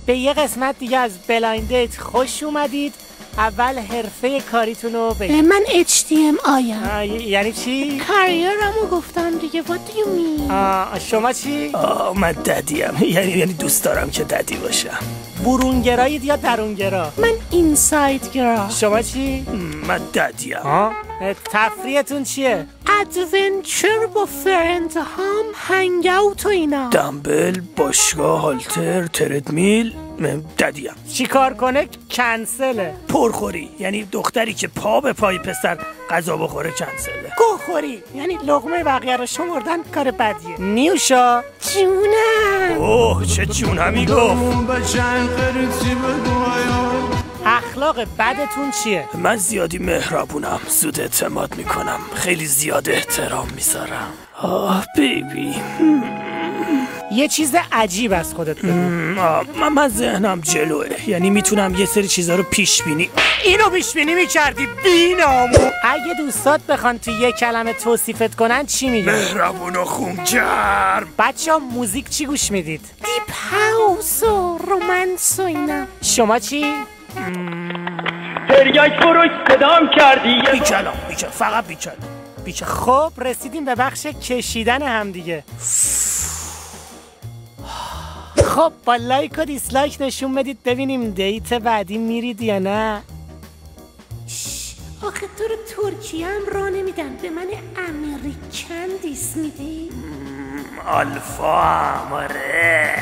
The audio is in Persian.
به یه قسمت دیگه از بلایند دیت خوش اومدید. اول حرفه کاریتون رو بگید. من HDMI ام. یعنی چی؟ کاریرمو گفتم دیگه. What do you mean؟ شما چی؟ من ددیم. یعنی دوست دارم که ددی باشم. برونگرایید یا درونگرا؟ من اینساید گرا. شما چی؟ من ددیم. تفریحتون چیه؟ ادونچر با فرند هام، هنگ اوت و اینا. دمبل، باشگاه، هالتر، تردمیل. ددیم. چی کار کنه کنسله. پرخوری یعنی دختری که پا به پای پسر غذا بخوره کنسله. گوخوری یعنی لقمه بقیه رو شمردن کار بدیه. نیوشا جونم. اوه چه جونمی گفت. اخلاق بدتون چیه؟ من زیادی مهربونم، زود اعتماد میکنم، خیلی زیاد احترام میذارم. بیبی. یه چیز عجیب از خودت بگو. من ذهنم جلوه، یعنی میتونم یه سری چیزا رو پیش بینی. اینو پیش بینی میکردی بینامو. اگه دوستات بخوان تو یه کلمه توصیفت کنن چی میگن؟ مهربون و خونگرم. بچه‌ها موزیک چی گوش میدید؟ دیپ هاوس و رومنس و اینا. شما چی؟ تریاک فروش صدام کردی. بیکلام فقط بیکلام. خب رسیدیم به بخش کشیدن همدیگه. خب با لایک و دیسلایک نشون بدید ببینیم دیت بعدی میرید یا نه. آخه تو رو ترکیه هم راه نمیدن، به من امریکن دیس میدی؟ آلفا آره.